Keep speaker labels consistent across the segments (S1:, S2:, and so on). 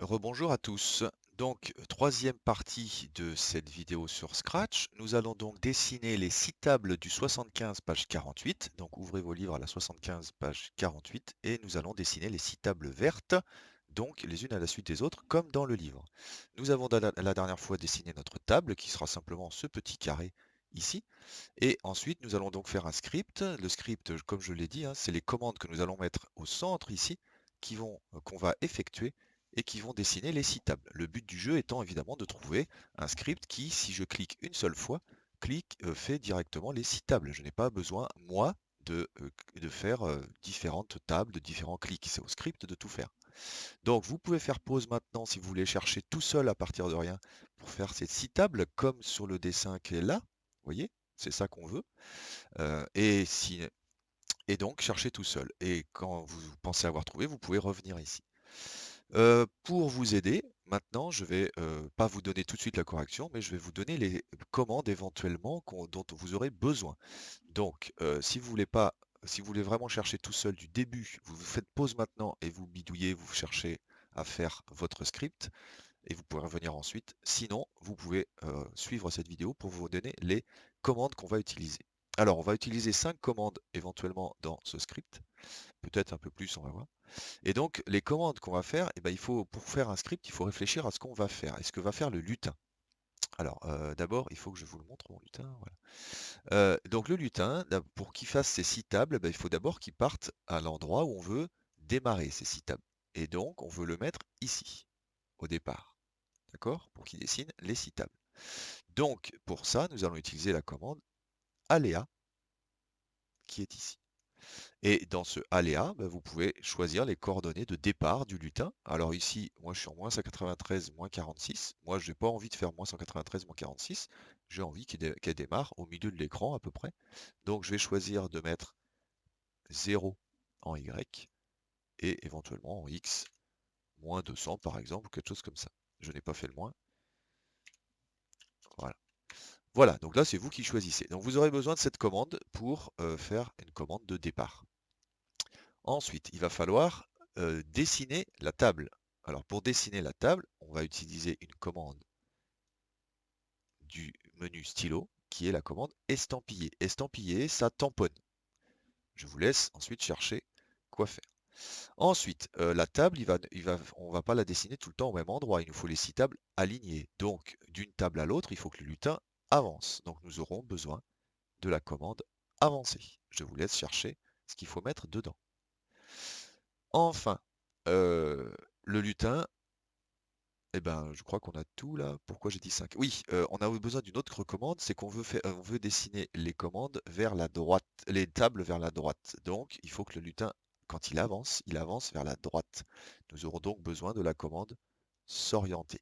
S1: Rebonjour à tous. Donc, troisième partie de cette vidéo sur Scratch. Nous allons donc dessiner les 6 tables du 75 page 48. Donc, ouvrez vos livres à la 75 page 48 et nous allons dessiner les 6 tables vertes, donc les unes à la suite des autres, comme dans le livre. Nous avons la dernière fois dessiné notre table qui sera simplement ce petit carré ici. Et ensuite, nous allons donc faire un script. Le script, comme je l'ai dit, hein, c'est les commandes que nous allons mettre au centre ici, qu'on va effectuer et qui vont dessiner les 6 tables. Le but du jeu étant évidemment de trouver un script qui, si je clique une seule fois, fait directement les 6 tables. Je n'ai pas besoin, moi, de faire différentes tables, de différents clics. C'est au script de tout faire. Donc, vous pouvez faire pause maintenant si vous voulez chercher tout seul à partir de rien pour faire ces 6 tables, comme sur le dessin qui est là. Vous voyez, c'est ça qu'on veut. Euh, et, si, et donc, cherchez tout seul. Et quand vous pensez avoir trouvé, vous pouvez revenir ici. Pour vous aider, maintenant, je vais pas vous donner tout de suite la correction, mais je vais vous donner les commandes éventuellement dont vous aurez besoin. Donc, si vous voulez vraiment chercher tout seul du début, vous faites pause maintenant et vous bidouillez, vous cherchez à faire votre script et vous pourrez revenir ensuite. Sinon, vous pouvez suivre cette vidéo pour vous donner les commandes qu'on va utiliser. Alors, on va utiliser 5 commandes éventuellement dans ce script, peut-être un peu plus, on va voir. Et donc, les commandes qu'on va faire, eh ben, pour faire un script, il faut réfléchir à ce qu'on va faire et ce que va faire le lutin. Alors, d'abord, il faut que je vous le montre, mon lutin. Voilà. Donc, le lutin, pour qu'il fasse ses 6 tables, ben, il faut d'abord qu'il parte à l'endroit où on veut démarrer ces 6 tables. Et donc, on veut le mettre ici, au départ. D'accord? Pour qu'il dessine les 6 tables. Donc, pour ça, nous allons utiliser la commande aléa qui est ici. Et dans ce aléa, bah, vous pouvez choisir les coordonnées de départ du lutin. Alors ici, moi je suis en moins 193, moins 46. Moi je n'ai pas envie de faire moins 193, moins 46. J'ai envie qu'elle démarre au milieu de l'écran à peu près. Donc je vais choisir de mettre 0 en Y et éventuellement en X, moins 200 par exemple, ou quelque chose comme ça. Je n'ai pas fait le moins. Voilà. Voilà, donc là c'est vous qui choisissez. Donc vous aurez besoin de cette commande pour faire une commande de départ. Ensuite, il va falloir dessiner la table. Alors pour dessiner la table, on va utiliser une commande du menu stylo qui est la commande estampiller. Estampiller, ça tamponne. Je vous laisse ensuite chercher quoi faire. Ensuite, la table, on ne va pas la dessiner tout le temps au même endroit. Il nous faut les 6 tables alignées. Donc d'une table à l'autre, il faut que le lutin avance. Donc nous aurons besoin de la commande avancer. Je vous laisse chercher ce qu'il faut mettre dedans. Enfin, le lutin, eh ben, je crois qu'on a tout là. Pourquoi j'ai dit 5? Oui, on a besoin d'une autre commande, c'est qu'on on veut dessiner les commandes vers la droite, les tables vers la droite. Donc, il faut que le lutin, quand il avance vers la droite. Nous aurons donc besoin de la commande s'orienter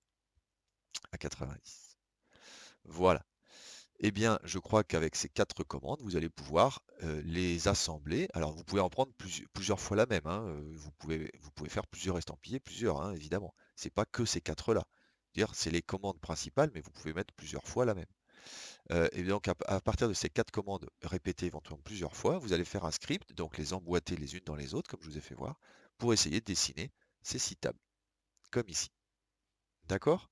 S1: à 90. Voilà. Eh bien, je crois qu'avec ces 4 commandes, vous allez pouvoir les assembler. Alors, vous pouvez en prendre plusieurs fois la même, hein, vous pouvez faire plusieurs estampillés, plusieurs, hein, évidemment. C'est pas que ces 4-là. Dire, c'est les commandes principales, mais vous pouvez mettre plusieurs fois la même. Et donc, à partir de ces 4 commandes répétées éventuellement plusieurs fois, vous allez faire un script, donc les emboîter les unes dans les autres, comme je vous ai fait voir, pour essayer de dessiner ces 6 tables, comme ici. D'accord?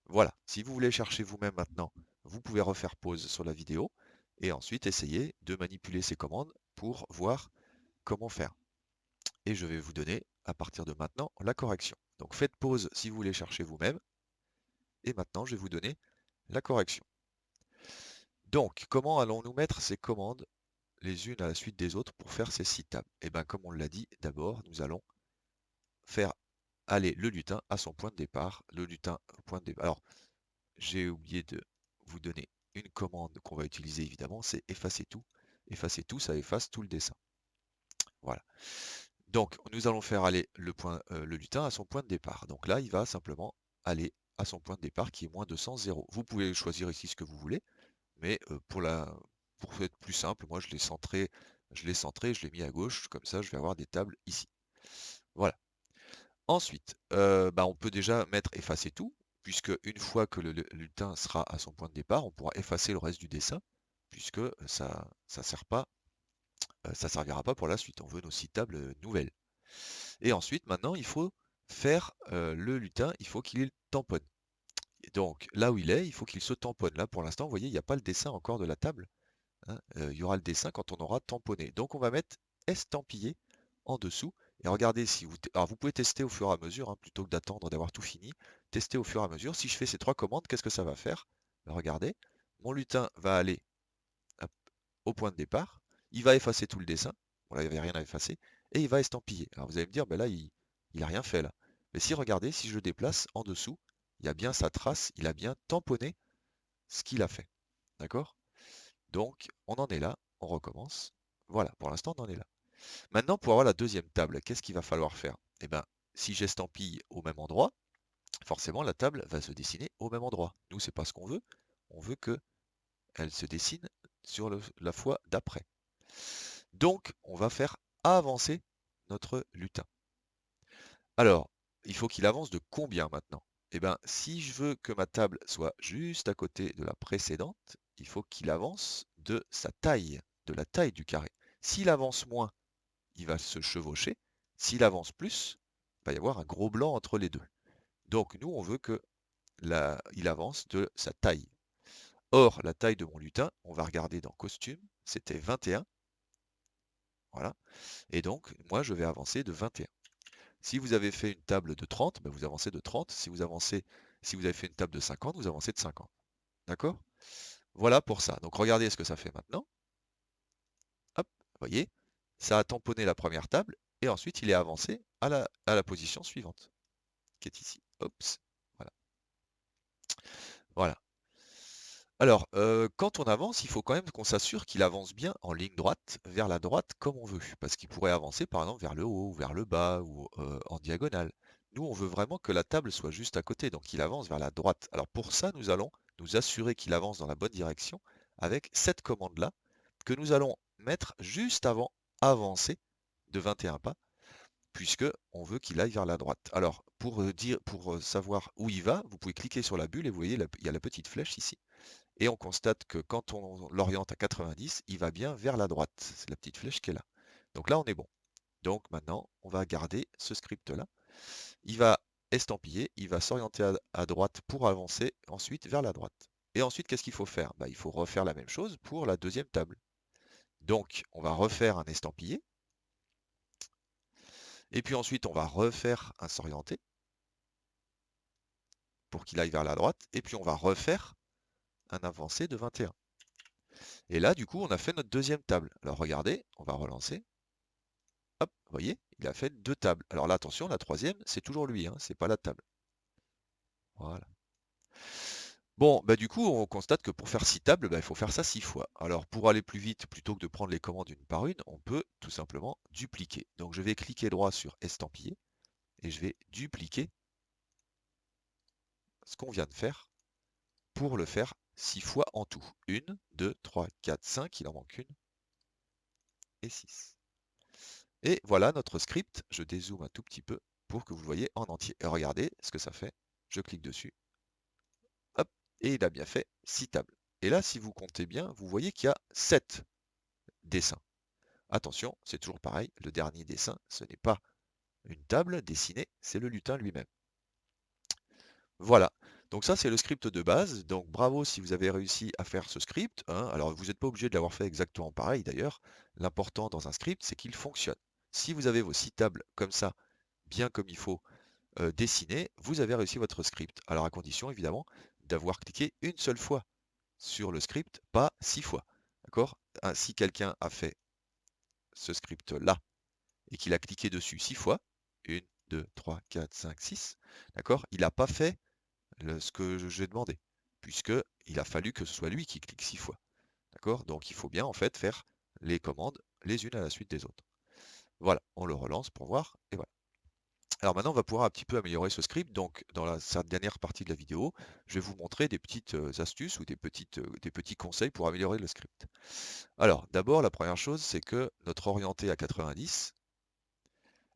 S1: Voilà, si vous voulez chercher vous-même maintenant, vous pouvez refaire pause sur la vidéo et ensuite essayer de manipuler ces commandes pour voir comment faire. Et je vais vous donner à partir de maintenant la correction. Donc faites pause si vous voulez chercher vous-même et maintenant je vais vous donner la correction. Donc comment allons-nous mettre ces commandes les unes à la suite des autres pour faire ces 6 tables? Et bien comme on l'a dit, d'abord nous allons faire aller le lutin à son point de départ, le lutin au point de départ. Alors j'ai oublié de vous donner une commande qu'on va utiliser évidemment, c'est effacer tout. Effacer tout, ça efface tout le dessin. Voilà. Donc nous allons faire aller le lutin à son point de départ. Donc là, il va simplement aller à son point de départ qui est moins 200, 0. Vous pouvez choisir ici ce que vous voulez, mais pour être plus simple, moi je l'ai mis à gauche, comme ça je vais avoir des tables ici. Voilà. Ensuite, bah, on peut déjà mettre effacer tout, puisque une fois que le lutin sera à son point de départ, on pourra effacer le reste du dessin, puisque ça sert pas, ça servira pas pour la suite. On veut nos 6 tables nouvelles. Et ensuite, maintenant, il faut faire le lutin, il faut qu'il tamponne. Et donc là où il faut qu'il se tamponne. Là pour l'instant, vous voyez, il n'y a pas le dessin encore de la table, hein. Il y aura le dessin quand on aura tamponné. Donc on va mettre estampillé en dessous. Et regardez si vous... Alors vous pouvez tester au fur et à mesure, hein, plutôt que d'attendre d'avoir tout fini. Tester au fur et à mesure. Si je fais ces 3 commandes, qu'est-ce que ça va faire? Regardez, mon lutin va aller hop, au point de départ. Il va effacer tout le dessin. Voilà, il n'y avait rien à effacer. Et il va estampiller. Alors vous allez me dire, ben là, il n'a rien fait là. Mais si, regardez, si je le déplace en dessous, il y a bien sa trace, il a bien tamponné ce qu'il a fait. D'accord? Donc, on en est là, on recommence. Voilà, pour l'instant, on en est là. Maintenant, pour avoir la deuxième table, qu'est-ce qu'il va falloir faire? Eh bien, si j'estampille au même endroit, forcément, la table va se dessiner au même endroit. Nous, c'est pas ce qu'on veut. On veut que elle se dessine sur la fois d'après. Donc, on va faire avancer notre lutin. Alors, il faut qu'il avance de combien maintenant? Eh bien, si je veux que ma table soit juste à côté de la précédente, il faut qu'il avance de sa taille, de la taille du carré. S'il avance moins, il va se chevaucher. S'il avance plus, il va y avoir un gros blanc entre les deux. Donc nous, on veut que il avance de sa taille. Or, la taille de mon lutin, on va regarder dans costume, c'était 21. Voilà. Et donc, moi, je vais avancer de 21. Si vous avez fait une table de 30, ben vous avancez de 30. Si vous avez fait une table de 50, vous avancez de 50. D'accord? Voilà pour ça. Donc regardez ce que ça fait maintenant. Hop, vous voyez, ça a tamponné la première table et ensuite il est avancé à la position suivante, qui est ici. Oups, voilà. Voilà. Alors, quand on avance, il faut quand même qu'on s'assure qu'il avance bien en ligne droite, vers la droite comme on veut. Parce qu'il pourrait avancer par exemple vers le haut, ou vers le bas ou en diagonale. Nous, on veut vraiment que la table soit juste à côté, donc il avance vers la droite. Alors pour ça, nous allons nous assurer qu'il avance dans la bonne direction avec cette commande-là, que nous allons mettre juste avant avancer de 21 pas, puisque on veut qu'il aille vers la droite. Alors, pour savoir où il va, vous pouvez cliquer sur la bulle et vous voyez, il y a la petite flèche ici. Et on constate que quand on l'oriente à 90, il va bien vers la droite. C'est la petite flèche qui est là. Donc là, on est bon. Donc maintenant, on va garder ce script-là. Il va estampiller, il va s'orienter à droite pour avancer ensuite vers la droite. Et ensuite, qu'est-ce qu'il faut faire? Il faut refaire la même chose pour la deuxième table. Donc, on va refaire un estampillé. Et puis ensuite, on va refaire un s'orienter pour qu'il aille vers la droite. Et puis, on va refaire un avancé de 21. Et là, du coup, on a fait notre deuxième table. Alors, regardez, on va relancer. Hop, vous voyez, il a fait 2 tables. Alors là, attention, la troisième, c'est toujours lui, hein, c'est pas la table. Voilà. Bon, bah du coup, on constate que pour faire 6 tables, il faut faire ça 6 fois. Alors pour aller plus vite, plutôt que de prendre les commandes une par une, on peut tout simplement dupliquer. Donc je vais cliquer droit sur estampiller et je vais dupliquer ce qu'on vient de faire pour le faire 6 fois en tout. 1, 2, 3, 4, 5, il en manque une, et 6. Et voilà notre script. Je dézoome un tout petit peu pour que vous le voyez en entier. Et regardez ce que ça fait. Je clique dessus. Hop, et il a bien fait 6 tables. Et là, si vous comptez bien, vous voyez qu'il y a 7 dessins. Attention, c'est toujours pareil, le dernier dessin, ce n'est pas une table dessinée, c'est le lutin lui-même. Voilà, donc ça c'est le script de base, donc bravo si vous avez réussi à faire ce script, hein. Alors vous n'êtes pas obligé de l'avoir fait exactement pareil d'ailleurs, l'important dans un script c'est qu'il fonctionne. Si vous avez vos 6 tables comme ça, bien comme il faut, dessinées, vous avez réussi votre script. Alors à condition évidemment d'avoir cliqué une seule fois sur le script, pas 6 fois. D'accord? Si quelqu'un a fait ce script-là et qu'il a cliqué dessus 6 fois, 1, 2, 3, 4, 5, 6, d'accord? Il n'a pas fait ce que j'ai demandé, puisque il a fallu que ce soit lui qui clique 6 fois. D'accord? Donc il faut bien en fait faire les commandes les unes à la suite des autres. Voilà, on le relance pour voir, et voilà. Alors maintenant, on va pouvoir un petit peu améliorer ce script. Donc, dans cette dernière partie de la vidéo, je vais vous montrer des petites astuces ou des petits conseils pour améliorer le script. Alors, d'abord, la première chose, c'est que notre orienté à 90,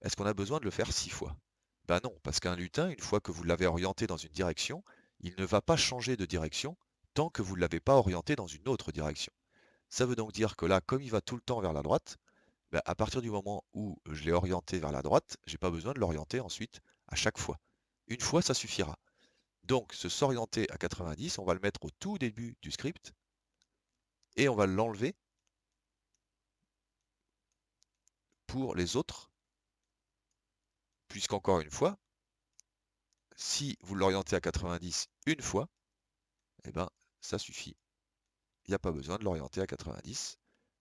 S1: est-ce qu'on a besoin de le faire 6 fois? Ben non, parce qu'un lutin, une fois que vous l'avez orienté dans une direction, il ne va pas changer de direction tant que vous ne l'avez pas orienté dans une autre direction. Ça veut donc dire que là, comme il va tout le temps vers la droite, ben à partir du moment où je l'ai orienté vers la droite, j'ai pas besoin de l'orienter ensuite à chaque fois. Une fois, ça suffira. Donc, ce s'orienter à 90, on va le mettre au tout début du script et on va l'enlever pour les autres, puisqu'encore une fois, si vous l'orientez à 90 une fois, eh ben, ça suffit. Il n'y a pas besoin de l'orienter à 90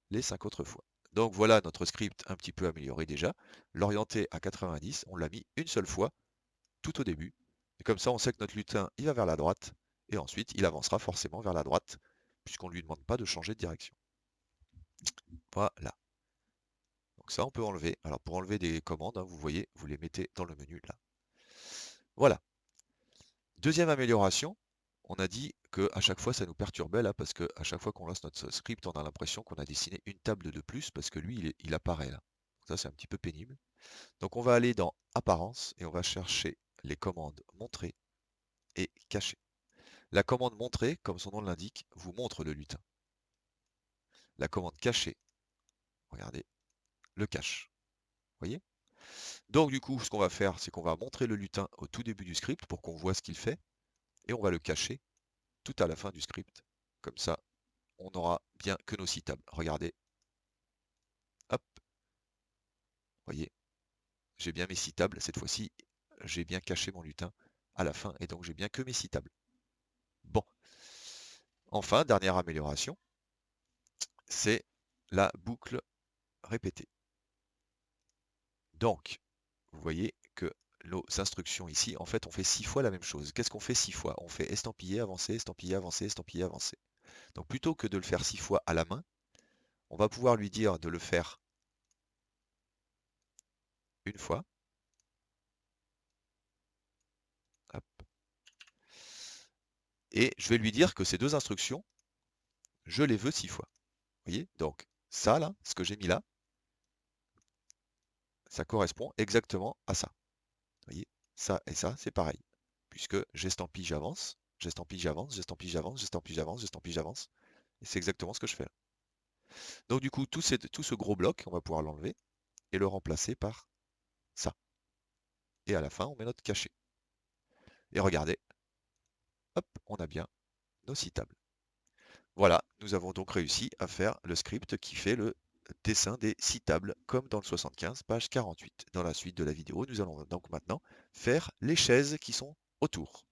S1: les 5 autres fois. Donc voilà notre script un petit peu amélioré déjà. L'orienter à 90, on l'a mis une seule fois, tout au début. Et comme ça, on sait que notre lutin, il va vers la droite. Et ensuite, il avancera forcément vers la droite, puisqu'on ne lui demande pas de changer de direction. Voilà. Donc ça, on peut enlever. Alors pour enlever des commandes, hein, vous voyez, vous les mettez dans le menu là. Voilà. Deuxième amélioration, on a dit que à chaque fois ça nous perturbait là parce que à chaque fois qu'on lance notre script, on a l'impression qu'on a dessiné une table de plus parce que lui il apparaît là. Ça c'est un petit peu pénible. Donc on va aller dans Apparence et on va chercher les commandes Montrer et Cacher. La commande Montrer, comme son nom l'indique, vous montre le lutin. La commande Cacher, regardez, le cache. Vous voyez? Donc du coup, ce qu'on va faire, c'est qu'on va montrer le lutin au tout début du script pour qu'on voit ce qu'il fait et on va le cacher tout à la fin du script. Comme ça, on n'aura bien que nos 6 tables. Regardez, hop, voyez, j'ai bien mes 6 tables. Cette fois-ci, j'ai bien caché mon lutin à la fin et donc j'ai bien que mes 6 tables. Bon, enfin, dernière amélioration, c'est la boucle répétée. Donc, vous voyez que nos instructions ici, en fait, on fait 6 fois la même chose. Qu'est-ce qu'on fait 6 fois? On fait estampiller, avancer, estampiller, avancer, estampiller, avancer. Donc plutôt que de le faire 6 fois à la main, on va pouvoir lui dire de le faire une fois. Hop. Et je vais lui dire que ces deux instructions, je les veux 6 fois. Vous voyez? Donc ça là, ce que j'ai mis là, ça correspond exactement à ça. Vous voyez? Ça et ça, c'est pareil. Puisque j'estampille, j'avance, j'estampille, j'avance, j'estampille, j'avance, j'estampille, j'avance, j'estampille, j'avance. Et c'est exactement ce que je fais là. Donc du coup, tout ce gros bloc, on va pouvoir l'enlever et le remplacer par ça. Et à la fin, on met notre cachet. Et regardez, hop, on a bien nos 6 tables. Voilà, nous avons donc réussi à faire le script qui fait le dessin des 6 tables, comme dans le 75, page 48. Dans la suite de la vidéo, nous allons donc maintenant faire les chaises qui sont autour.